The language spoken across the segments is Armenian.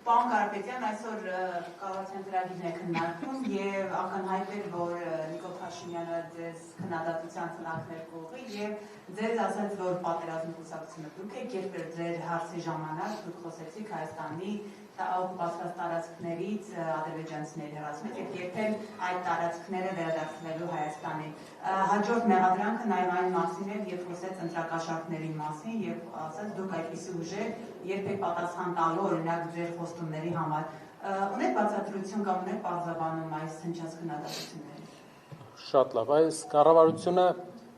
Պարոն Կարապետյան, այսօր կառավարության ծրագիրն է քննարկվում եւ ակնհայտ էր, որ Նիկոլ Փաշինյանը ձեզ քննադատության ծնակներ կողի եւ ձեզ ասաց, որ պատերազմի կուսակցությունը դուք եք, երբ ձեր հարցի ժամանակ դուք խոսեցիք Հայաստանի օկուպացված տարածքներից ադրբեջանցիների հրացումից եւ երբել այդ տարածքները վերադարձնելու Հայաստանի։ Հաջորդ մեղադրանքը նաեւ այն մասին էր, երբ խոսեց ընտրակաշառքների մասին եւ ասաց դուք այդպիսի ուժեր երբեք պատասխան տալու օրինակ ձեր խոստումների համար։ Ունեք բացատրություն կամ ունեք պարզաբանում այս հնչած քննադատություններին։ Շատ լավ, այս կառավարությունը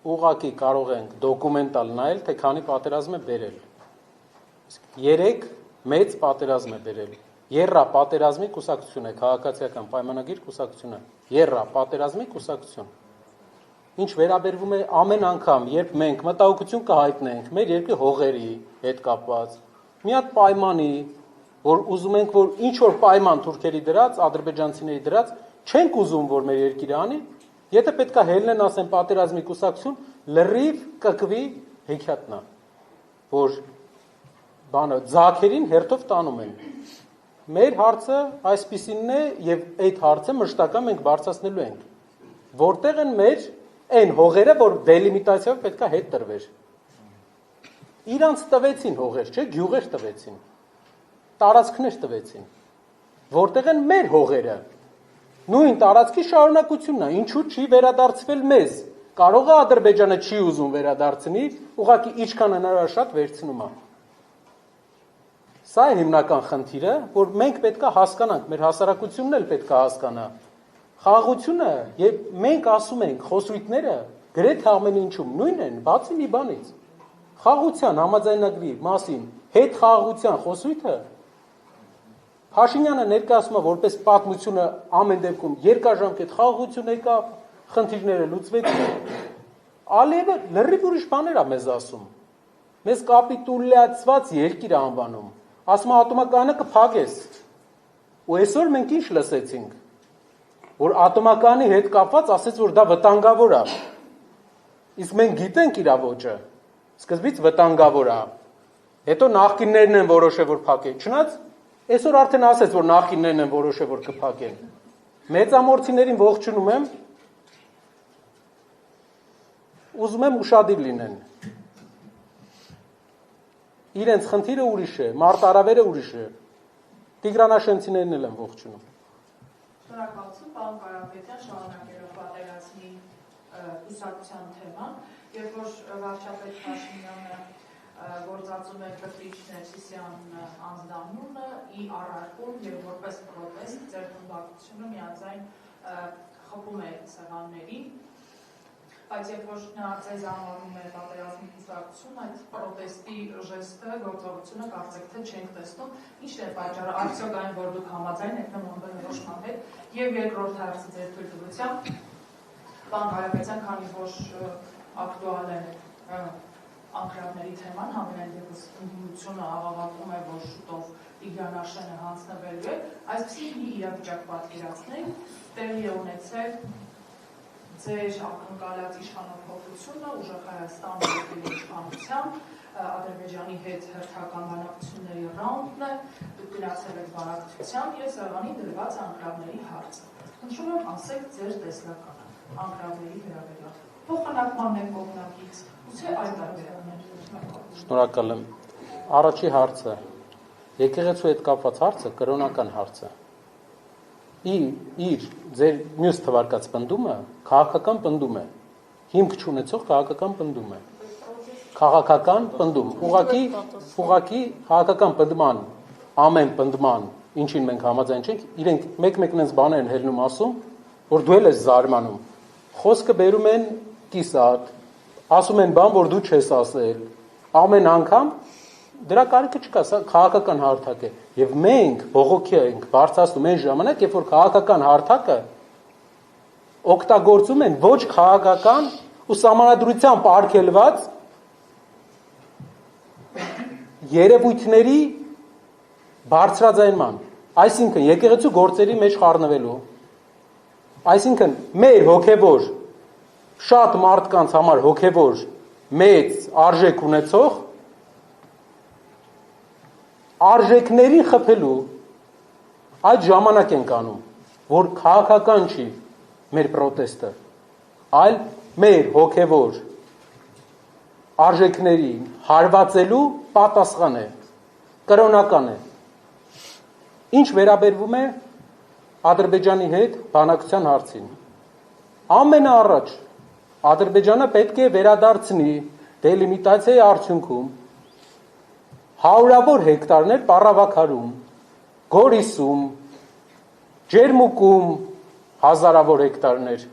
ուղղակի կարող ենք դոկումենտալ նայել, թե քանի պատերազմ է բերել։ 3 մեծ պատերազմ է բերել։ Եռա պատերազմի կուսակցություն է, քաղաքացիական պայմանագիր կուսակցությունը, եռա պատերազմի կուսակցություն։ Ինչ վերաբերվում է ամեն անգամ, երբ մենք մտահոգություն կհայտնենք մեր երկրի հողերի հետ կապված, մի հատ պայմանի, որ ուզում ենք, որ ինչ որ պայման թուրքերի դրած, ադրբեջանցիների դրած, չենք ուզում, որ մեր երկիրը անի, եթե պետքա հելնեն ասեն պատերազմի կուսակցություն, լրիվ կկվի հեքիաթնա, որ բանը ձագերին հերթով տանում են։ Մեր հարցը այսպիսինն է եւ այդ հարցը մշտական մենք բարձրացնելու ենք։ Որտեղ են մեր այն հողերը, որ դելիմիտացիայով պետքա հետ տրվեր։ Իրանց տվեցին հողեր, չէ, գյուղեր տվեցին։ Տարածքներ տվեցին։ Որտեղ են մեր հողերը։ Նույն տարածքի շարունակությունն է, ինչու չի վերադարձվել մեզ։ Կարող է Ադրբեջանը չի ուզում վերադարձնի, ուղղակի ինչքան հնարավոր շատ վերցնում է։ Սա է հիմնական խնդիրը, որ մենք պետքա հասկանանք, մեր հասարակությունն էլ պետքա հասկանա։ Խաղաղությունը, եւ մենք ասում ենք, խոսույթները գրեթե ամեն ինչում նույնն են, բացի մի բանից։ Խաղաղության համաձայնագրի մասին հետ խաղաղության խոսույթը Փաշինյանը ներկայացնում է որպես պատմությունը ամեն դեպքում երկարաժամկետ խաղաղություն եկավ, խնդիրները լուծվեցին։ Ալիևը լրիվ ուրիշ բաներ է մեզ ասում։ Մեզ կապիտուլյացված երկիր է անվանում։ Ասում է ատոմակայանը կփակես։ Ու այսօր մենք ինչ լսեցինք, որ ատոմակայանի հետ կապված ասեց, որ դա վտանգավոր է։ Իսկ մենք գիտենք իր ոճը։ Սկզբից վտանգավոր է։ Հետո նախկիններն են որոշել, որ փակեն։ Չնայած այսօր արդեն ասեց, որ նախկիններն են որոշել, որ կփակեն։ Մեծամորցիներին ողջունում եմ։ Ուզում եմ ուշադիր լինեն։ Իրենց խնդիրը ուրիշ է, մարտարավերը ուրիշ է։ Տիգրանաշենցիներն էլ են ողջունում։ Շնորհակալություն, պարոն Կարապետյան, շարունակելով պատերազմի կուսակցության թեման, երբ որ վարչապետ Փաշինյանը գործածում է Կտրիչ Ներսիսյան անձնանունը ի առարկում եւ որպես պրոտեստ ձեր խմբակցությունը միաձայն խփում է սեղաններին, բայց երբ որ նա ձեզ անվանում է պատերազմի կուսակցություն, այդ պրոտեստի ժեստը, գործողությունը կարծեք թե չենք տեսնում, ի՞նչն է պատճառը, արդյոք այն, որ դուք համաձայն եք նման որոշման հետ, եւ երկրորդ հարցը ձեր թույլտվությամբ, պարոն Կարապետյան, քանի որ ակտուալ է անկրավների թեման, համենայն դեպս ընդդիմությունը աղաղակում է, որ շուտով Տիգրանաշենը հանձնվելու է, այսպիսի մի իրավիճակ պատկերացնենք, տեղի է ունեցել ձեր ակնկալած իշխանափոխությունը, ուժեղ Հայաստան երկրի իշխանությամբ, Ադրբեջանի հետ հերթական բանակցությունների ռաունդն է, դուք գնացել եք բանակցության եւ սեղանի դրված անկրավների հարցը։ Խնդրում եմ ասեք ձեր տեսլականը անկրավների վերաբերյալ։ Փոխանակման եք կողմնակից, ուսե այլ տարբերակներ։ Շնորհակալ եմ։ Առաջի հարցը, եկեղեցու հետ կապված հարցը կրոնական հարց է։ Իր ձեր մյուս թվարկած պնդումը քաղաքական պնդում է, հիմք չունեցող քաղաքական պնդում է, քաղաքական պնդում, ուղղակի քաղաքական պնդման, ամեն պնդման, ինչին մենք համաձայն չենք, իրենք մեկ-մեկն այս բաներ են հելնում ասում, որ դու էլ ես զարմանում, խոսքը բերում են կիսատ, ասում են բան, որ դու չես ասել, ամեն անգամ դրա կարիքը չկա, սա քաղաքական հարթակ է, եւ մենք բողոքի ենք բարձրացնում այն ժամանակ, երբ որ քաղաքական հարթակը օգտագործում են ոչ քաղաքական ու սահմանադրությամբ արգելված երևույթների բարձրաձայնման, այսինքն եկեղեցու գործերի մեջ խառնվելու, այսինքն մեր հոգևոր շատ մարդկանց համար հոգևոր մեծ արժեք ունեցող արժեքներին խփելու այդ ժամանակ ենք անում, որ քաղաքական չի մեր պրոտեստը, այլ մեր հոգևոր արժեքներին հարվածելու պատասխան է, կրոնական է։ Ինչ վերաբերվում է Ադրբեջանի հետ բանակցության հարցին։ Ամենաառաջ Ադրբեջանը պետք է վերադարձնի դելիմիտացիայի արդյունքում հարյուրավոր հեկտարներ Պառավաքարում, Գորիսում, Ջերմուկում հազարավոր հեկտարներ։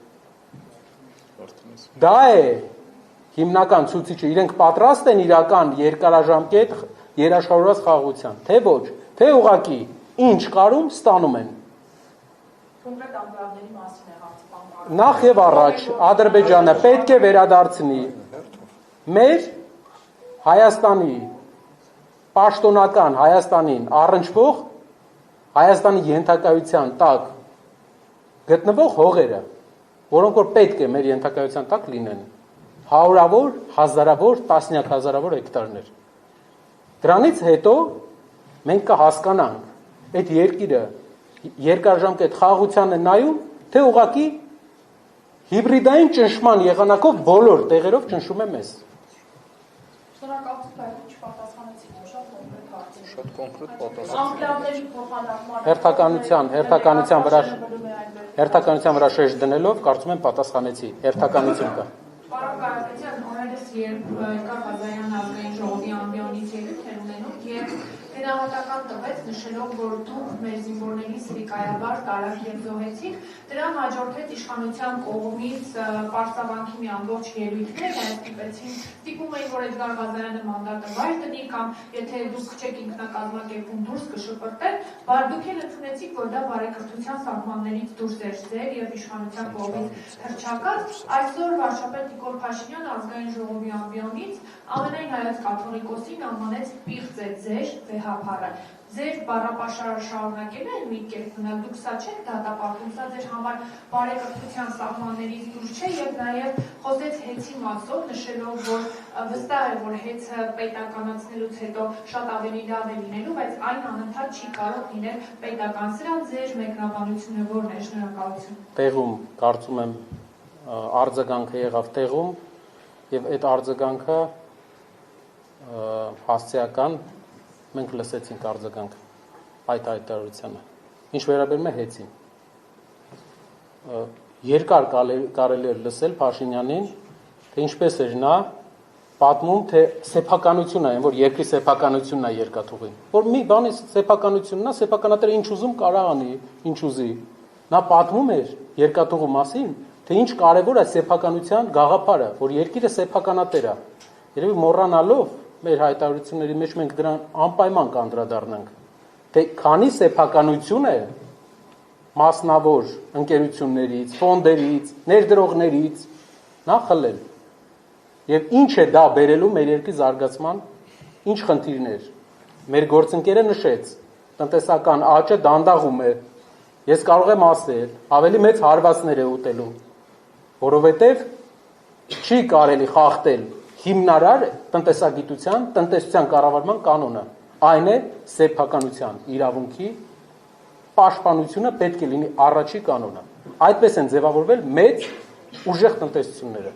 Դա է հիմնական ցուցիչը, իրենք պատրաստ են իրական երկարաժամկետ երաշխավորված խաղաղության, թե ոչ, թե ուղղակի ինչ կարում ստանում են։ Կոնկրետ ամբողջների մասին է հարցը, պարոն։ Նախ եւ առաջ Ադրբեջանը պետք է վերադարձնի մեր Հայաստանի պաշտոնական Հայաստանին առնչվող Հայաստանի ենթակայության տակ գտնվող հողերը, որոնք որ պետք է մեր ենթակայության տակ լինեն, հարյուրավոր, հազարավոր, տասնյակ հազարավոր հեկտարներ։ Դրանից հետո մենք կհասկանանք այդ երկիրը երկարաժամկետ խաղաղության է նայում, թե ուղղակի հիբրիդային ճնշման եղանակով բոլոր տեղերով ճնշում է մեզ։ Շնորհակալություն, բայց չպատասխանեցիք շատ կոնկրետ հարցին։ Շատ կոնկրետ պատասխան։ Ամպլիաների փոխանակման Հերթականության վրա շեշտ դնելով կարծում եմ պատասխանեցի, հերթականություն կա։ Պարոն Կարապետյան, օրերս երբ Կար Ղազարյանն ազգային ժողովի ամբիոնից ելույթ էր ունենում եւ գնահատական տվեց, նշելով, որ դուք մեր զինվորների սրիկայաբար տարակ եւ զոհեցիք, դրան հաջորդեց իշխանության կողմից պարսավանքի մի ամբողջ ելույթներ, հայտարարեցին, ստիպում էին, որ Էդգար Ղազարյանը մանդատը վայր դնի կամ եթե դուք չեք ինքնակազմակերպում դուրս կշպրտեն, բայց դուք էլ ընդունեցիք, որ դա բարեկրթության սահմաններից դուրս էր ձեր եւ իշխանության կողմից հռչակած։ Այսօր վարչապետ Նիկոլ Փաշինյանը ազգային ժողովի ամբիոնից ամենայն հայոց կաթողիկոսին անվանեց պիղծ է ձեր վեհապարը։ Ձեր բառապաշարը շարունակել է մի կերպ մնալ, դուք սա չեք դատապարտում, սա ձեր համար բարեկրթության սահմաններից դուրս չէ եւ նաեւ խոսեց հեծի մասով, նշելով, որ վստահ է, որ հեծը պետականացնելուց հետո շատ ավելի լավ է լինելու, բայց այն անընդհատ չի կարող լինել պետական։ Սրա ձեր մեկնաբանությունը ո՞րն է? Շնորհակալություն։ Տեղում կարծում եմ արձագանքը եղավ տեղում եւ այդ արձագանքը հասցեական մենք լսեցինք արձագանքը այդ հայտարարությանը։ Ինչ վերաբերում է հեծին, երկար կարելի է լսել Փաշինյանին, թե ինչպես էր նա պատմում, թե սեփականությունն է, որ երկրի սեփականությունն է երկաթուղին, որ մի բանի սեփականությունն է, սեփականատերը ինչ ուզում կարող անի, ինչ ուզի։ Նա պատմում էր երկաթուղու մասին, թե ինչ կարևոր է սեփականության գաղափարը, որ երկիրը սեփականատեր է։ Երևի մոռանալով մեր հայտարարությունների մեջ մենք դրան անպայման կանդրադառնանք, թե քանի սեփականություն է մասնավոր ընկերություններից, ֆոնդերից, ներդրողներից նա խլել։ Եվ ինչ է դա բերելու մեր երկրի զարգացման, ինչ խնդիրներ։ Մեր գործընկերը նշեց, տնտեսական աճը դանդաղում է։ Ես կարող եմ ասել, ավելի մեծ հարվածներ է ուտելու, որովհետև չի կարելի խախտել հիմնարար տնտեսագիտության, տնտեսության կառավարման կանոնը, այն է սեփականության իրավունքի պաշտպանությունը պետք է լինի առաջի կանոնը։ Այդպես են ձևավորվել մեծ ուժեղ տնտեսությունները։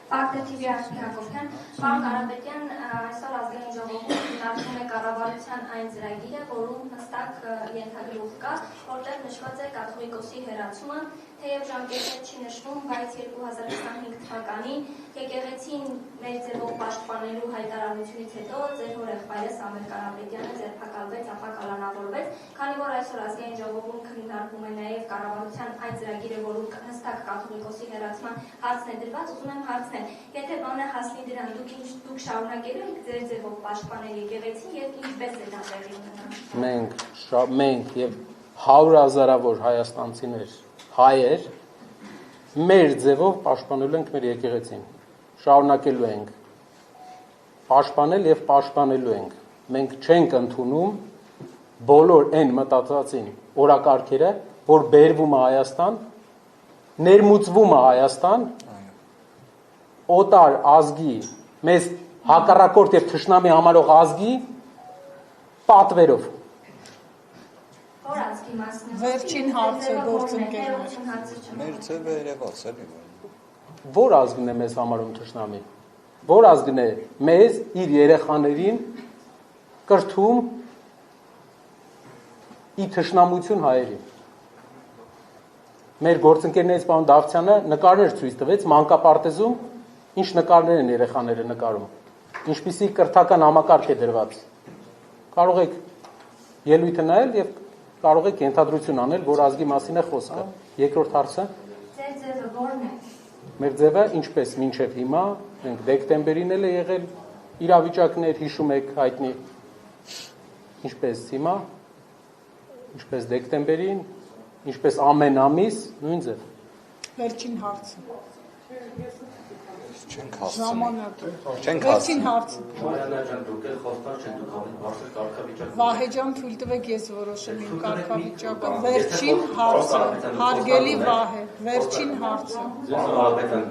Ակտիվի Հակոբյան, պարոն Կարապետյան, այսօր ազգային ժողովում քննարկվում է կառավարության այն ծրագիրը, որում հստակ ենթագրող կա, որտեղ նշված է կաթողիկոսի հեռացումը, թեև ժամկետներ չի նշվում, բայց 2025 թվականին եկեղեցին մեր ձևով պաշտպանելու հայտարարությունից հետո ձեր հորեղբայրը Սամվել Կարապետյանը ձերբակալվեց, ապա կալանավորվեց, քանի որ այսօր ազգային ժողովում քննարկվում է նաև կառավարության այն ծրագիրը, որում հստակ կաթողիկոսի հեռացման հարցն է դրված, ուզում եմ հարցնել, եթե բանը հասնի դրան, դուք շարունակելու եք ձեր ձևով պաշտպանել եկեղեցին եւ ինչպես է դա տեղի ունենա։ Մենք եւ 100,000-ավոր հայաստանցիներ, հայեր մեր ձևով պաշտպանելու ենք մեր եկեղեցին, շարունակելու ենք պաշտպանել եւ պաշտպանելու ենք։ Մենք չենք ընդունում բոլոր այն մտածածին օրակարգերը, որ բերվում է Հայաստան, ներմուծվում է Հայաստան, օտար ազգի, մեզ հակառակորդ եւ թշնամի համարող ազգի պատվերով։ Որ ազգի մասն է։ Վերջին հարցը գործընկերներ։ Մեր ձևը երևաց էլի։ Որ ազգն է մեզ համարում թշնամի։ Որ ազգն է մեզ իր երեխաներին կրթում ի թշնամություն հայերի։ Մեր գործընկերներից պարոն Դավթյանը նկարներ ցույց տվեց մանկապարտեզում, ինչ նկարներ են երեխաները նկարում, ինչպիսի կրթական համակարգ է դրված։ Կարող եք ելույթը նայել եւ կարող եք ենթադրություն անել, որ ազգի մասին է խոսքը։ Երկրորդ հարցը։ Ձեր ձևը ո՞րն է։ Մեր ձևը ինչպես մինչև հիմա, մենք դեկտեմբերին էլ է եղել իրավիճակներ, հիշում եք հայտնի։ Ինչպես հիմա, ինչպես դեկտեմբերին, ինչպես ամեն ամիս, նույն ձև։ Վերջին հարցը։ Չենք հասցնի։ Ժամանակը։ Չենք Վերջին հասցնի։ հարցը։ Մարիանա ջան, դուք էլ խոստար չեք, դուք ավելի բարձր կարգավիճակ։ Վահե ջան, թույլ տվեք ես որոշեմ իմ կարգավիճակը։ Վերջին հարցը, հարգելի Վահե, վերջին հարցը։ Արաբեկան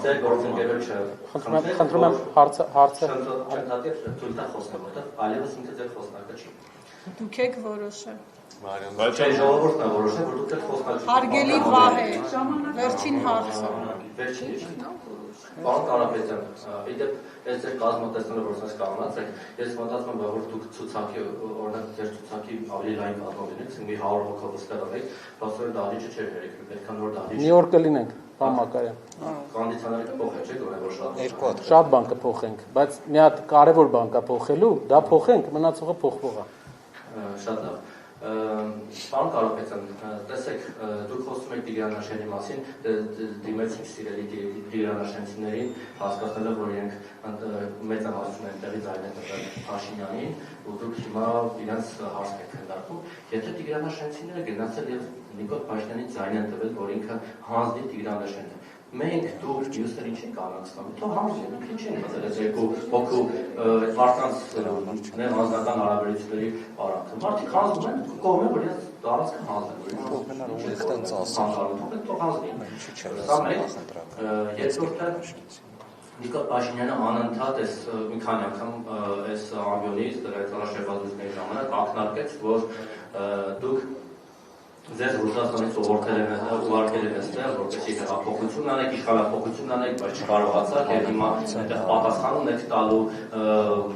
ձեր գործընկերոջը Խնդրում եմ հարցը չընդհատել թույլ տա խոսքը, որտեղ այլևս ինքը ձեր խոսնակը չի։ Դուք եք որոշել։ Բայց այն ժողովուրդն է որոշել, որ դուք եք խոսնակը։ Հարգելի Վահե, վերջին հարցը։ Վերջին ինչ։ Պարոն Կարապետյան, իդեպ այս ձեր կազմատեսները որ ասես կանոնացեք, ես մտածում եմ, որ դուք ցուցակի օրինակ ձեր ցուցակի ավելի լայն կազմատեսնից մի 100 հոգով ստեղծեք, բացօր դահլիճը չէր հերիքում, պետք է նոր դահլիճ։ Նյու Յորք կլինենք, պարոն Մակարյան։ Կոնդիցիոները կփոխեք, չէ՞, որ շատ։ Երկու հատ։ Շատ բան կփոխենք, բայց մի հատ կարևոր բան կա փոխելու, դա փոխենք, մնացողը փոխվող է։ Շատ լավ։ Պարոն Կարապետյան, տեսեք, դուք խոսում եք Տիգրանաշենի մասին, դիմեցիք սիրելի Տիգրանաշենցիներին, հասկացնելով, որ իրենք մեծահասություն են տեղի ձայն են տվել Փաշինյանին, ու դուք հիմա իրենց հարցն եք քննարկում։ Եթե Տիգրանաշենցիները գնացել եւ Նիկոլ Փաշինյանին ձայն են տվել, որ ինքը հանձնի Տիգրանաշենը, մենք դուք մյուսները ինչ ենք անցնում, թող հանձնեն, ինչ են մտել այս երկու հոգու մարդկանց ներհանձնական հարաբերությունների արանքը։ Մարդիկ հանձնում են, կողմը որ իրենց տարածքը հանձնեն, Այդտենց ասում։ թող հանձնեն։ Սա մեկ։ Երկրորդը Նիկոլ Փաշինյանը անընդհատ այս մի քանի անգամ այս ամբիոնից դրած առաջաշրջանների ժամանակ ակնարկեց, որ դուք ձեզ Ռուսաստանից ուղարկել են այստեղ, որպեսզի հեղափոխություն անեք, իշխանափոխություն անեք, բայց չկարողացաք, եւ հիմա այդտեղ պատասխան ունեք տալու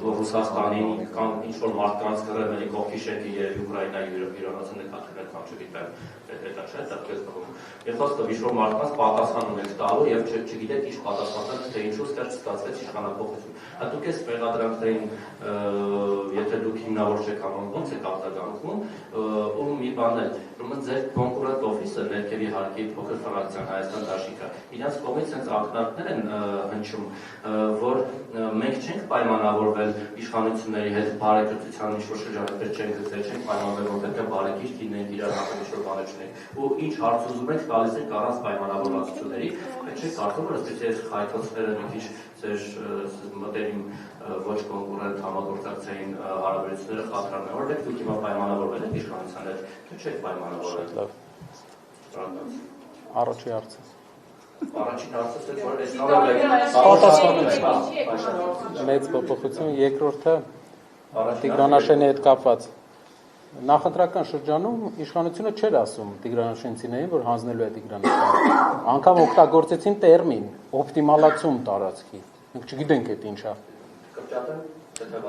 Ռուսաստանին կամ ինչ-որ մարդկանց կռևելի կողքի շենքի եւ Ուկրաինայի հյուրընկալությունը կատարել կամ չգիտեմ, դա չէ, դա քեզ տվում։ Երբ խոսքը ինչ-որ մարդկանց պատասխան ունեք տալու եւ չգիտեք ինչ պատասխանել, թե ինչու ստեղ ստացվեց իշխանափոխություն։ Դուք այս մեղադրանքներին, եթե դուք հիմնավոր չեք անում, ոնց եք արտագանքում, ու մի բան է, ուրեմն ձեր կոնկուրենտ օֆիսը ներքևի հարկի փոքր ֆրակցիան Հայաստան Դաշինքը, իրենց կողմից հենց ակնարկներ են հնչում, որ մենք չենք պայմանավորվել իշխանությունների հետ բարեկրթության ինչ-որ շրջանակներ չենք գծել, չենք պայմանավորվել, որ պետք է բարեկիրթ լինենք, իրար հանդեպ ինչ-որ բաներ չունենք, ու ինչ հարց ուզում եք տալիս եք առանց պայմանավորվածությունների, այդ չեք կարծում, որ այսպես խայթոցները մի քիչ ձեր մտերիմ ոչ կոնկուրենտ համագործակցային հարաբերությունները խաթարան, որ դուք հիմա պայմանավորվել եք իշխանության հետ, թե չեք պայմանավորվել։ Լավ։ Առաջի հարցը։ Առաջին հարցը որ այս մեծ փոփոխություն, երկրորդը Տիգրանաշենի հետ կապված։ Նախընտրական շրջանում իշխանությունը չէր ասում Տիգրանաշենցիներին, որ հանձնելու է Տիգրանաշենը։ Անգամ օգտագործեցին տերմին օպտիմալացում տարածքի։ Մենք չգիտենք այդ ինչա։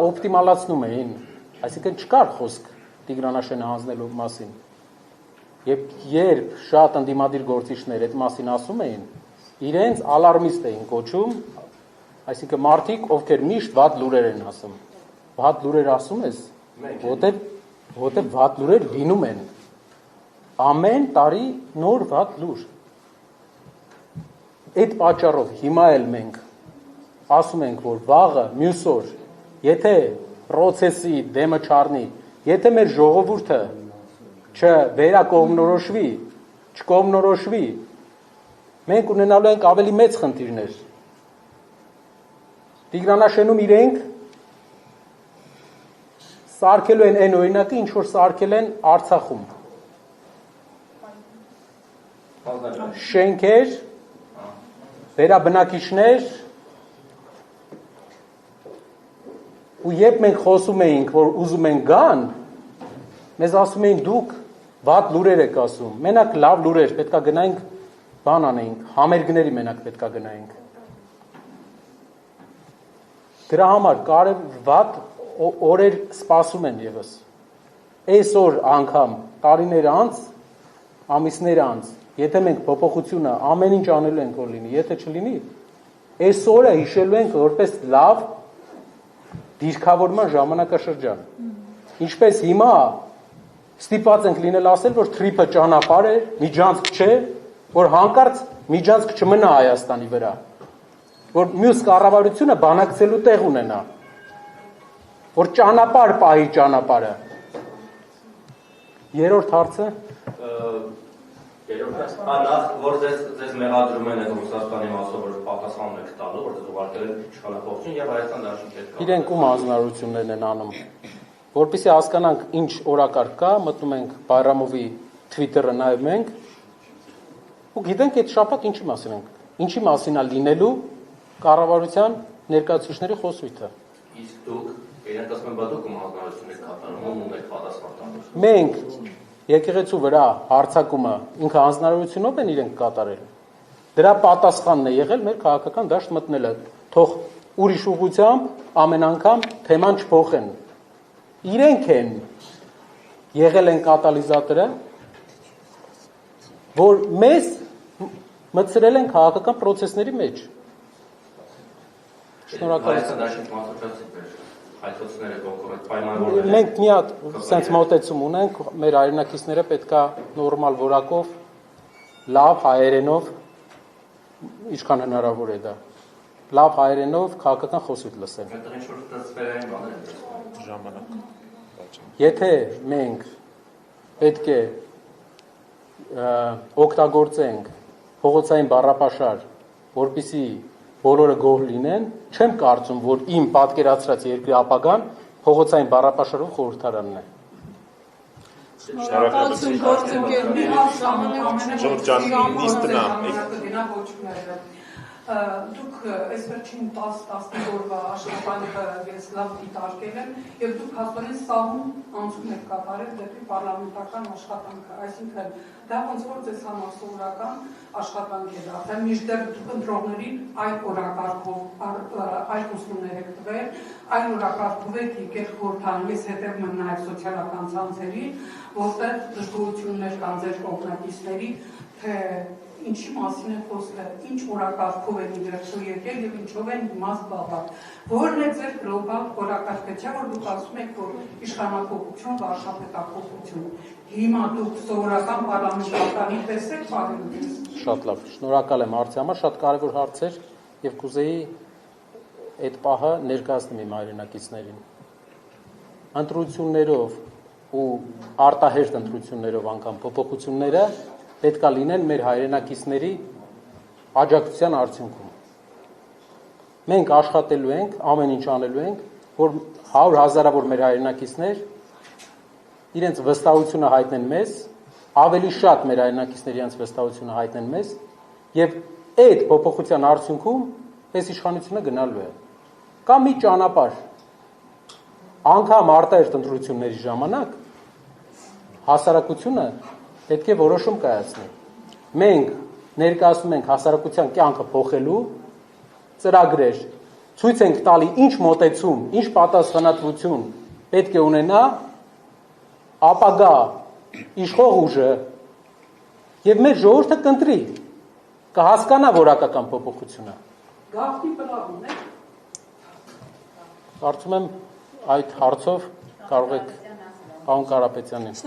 Օպտիմալացնում էին, այսինքն չկար խոսք Տիգրանաշենը հանձնելու մասին։ Երբ շատ ընդդիմադիր գործիչներ այդ մասին ասում էին, իրենց ալարմիստ էին կոչում, այսինքն մարդիկ, ովքեր միշտ վատ լուրեր են ասում։ Վատ լուրեր ասում ես, որտեղ վատ լուրեր լինում են։ Ամեն տարի նոր վատ լուր։ Այդ պատճառով հիմա էլ մենք ասում ենք, որ վաղը, մյուս օր, եթե պրոցեսի դեմը չառնի, եթե մեր ժողովուրդը չվերակողմնորոշվի, չկողմնորոշվի, մենք ունենալու ենք ավելի մեծ խնդիրներ։ Տիգրանաշենում իրենք սարքելու են այն օրինակը, ինչ որ սարքել են Արցախում։ Շենքեր, վերաբնակիչներ, ու երբ մենք խոսում էինք, որ ուզում ենք գան, մեզ ասում էին դուք վատ լուրեր եք ասում, մենակ լավ լուրեր, պետքա գնայինք բան անեինք, համերգների մենակ պետքա գնայինք։ Դրա համար կարևոր օրեր սպասում են եւս։ Այսօր անգամ տարիներ անց, ամիսներ անց, եթե մենք փոփոխությունը ամեն ինչ անելու ենք որ լինի, եթե չլինի, այսօրը հիշելու ենք որպես լավ դիրքավորման ժամանակաշրջան։ Ինչպես հիմա ստիպված ենք լինել ասել, որ թրիփը ճանապարհ է, միջանցք չէ, որ հանկարծ միջանցք չմնա Հայաստանի վրա, որ մյուս կառավարությունը բանակցելու տեղ ունենա, որ ճանապարհ պահի ճանապարհը։ Երրորդ հարցը Նախ, որ ձեզ մեղադրում են Ռուսաստանի մասով, որ պատասխանում եք տալու, որ ձեզ ուղարկել են իշխանապողություն եւ Հայաստան Դաշնքի հետ։ Իրենք ում հանձնարարություններն են անում, որպեսզի հասկանանք ինչ օրակարգ կա, մտնում ենք Բայրամովի Twitter-ը նայում ենք ու գիտենք այդ շաբաթ ինչի մասին ենք, ինչի մասին է լինելու կառավարության ներկայացուցիչների խոսույթը։ Իսկ դուք իրենք ասում են, բա դուք ում հանձնարարություն եք կատարում, ում եք պատասխան տալու։ Մենք եկեղեցու վրա հարձակումը ինքը հանձնարարությունով են իրենք կատարել։ Դրա պատասխանն է եղել մեր քաղաքական դաշտ մտնելը։ Թող ուրիշ ուղղությամբ ամեն անգամ թեման չփոխեն։ Իրենք են եղել են կատալիզատորը, որ մեզ մտցրել են քաղաքական process-ների մեջ։ Շնորհակալություն։ Հայցոցները կոնկրետ պայմանավորներ։ Մենք մի հատ sense մոտեցում ունենք, մեր հայրենակիցները պետքա նորմալ որակով, լավ հայերենով, ինչքան հնարավոր է դա, լավ հայերենով քաղաքական խոսույթ լսեն։ Այդտեղ ինչ-որ տրանսֆերային բաներ են ժամանակ։ Եթե մենք պետք է օգտագործենք փողոցային բառապաշար, որպեսզի բոլորը գոհ լինեն, չեմ կարծում, որ իմ պատկերացրած երկրի ապագան փողոցային բառապաշարով խորհրդարանն է։ Շնորհակալություն գործընկերներ, Դուք այս վերջին 10-15 օրվա աշխատանքը ես լավ դիտարկել եմ եւ դուք հաստորեն սահուն անցում եք կատարել դեպի պարլամենտական աշխատանքը, այսինքն դա ոնց որ ձեզ համար սովորական աշխատանք է դարձել, մինչդեռ դուք ընտրողներին այն օրակարգով այլ ուսումներ եք տվել, այն օրակարգով եք եկել խորհրդան, ես հետևում եմ նաեւ սոցիալական ցանցերի, որտեղ դժգոհություններ կան ձեր կողմնակիցների, թե ինչի մասին է խոսքը, ինչ օրակարգով են իդրեցու եկել եւ ինչով են հիմա զբաղված։ Որն է ձեր գլոբալ օրակարգը, չէ՞ որ դուք ասում եք, որ իշխանապողություն, վարչապետական հիմա դուք սովորական պարլամենտարանի պես եք պահել։ Շատ լավ, շնորհակալ եմ հարցի համար, շատ կարևոր հարց էր եւ կուզեի այդ պահը ներկայացնեմ իմ հայրենակիցներին։ Ընտրություններով ու արտահերթ ընտրություններով անգամ փոփոխությունները պետքա լինեն մեր հայրենակիցների աջակցության արդյունքում։ Մենք աշխատելու ենք, ամեն ինչ անելու ենք, որ 100 հազարավոր մեր հայրենակիցներ իրենց վստահությունը հայտնեն մեզ, ավելի շատ մեր հայրենակիցներ իրենց վստահությունը հայտնեն մեզ, եւ այդ փոփոխության արդյունքում այս իշխանությունը գնալու է։ Կա մի ճանապարհ, անգամ արտահերթ ընտրությունների ժամանակ հասարակությունը պետք է որոշում կայացնի։ Մենք ներկայացնում ենք հասարակության կյանքը փոխելու ծրագրեր, ցույց ենք տալի ինչ մոտեցում, ինչ պատասխանատվություն պետք է ունենա ապագա իշխող ուժը եւ մեր ժողովուրդը կընտրի, կհասկանա որակական փոփոխությունը։ Գաղտնի պլան ունեք։ Կարծում եմ այդ հարցով կարող եք պարոն Կարապետյանին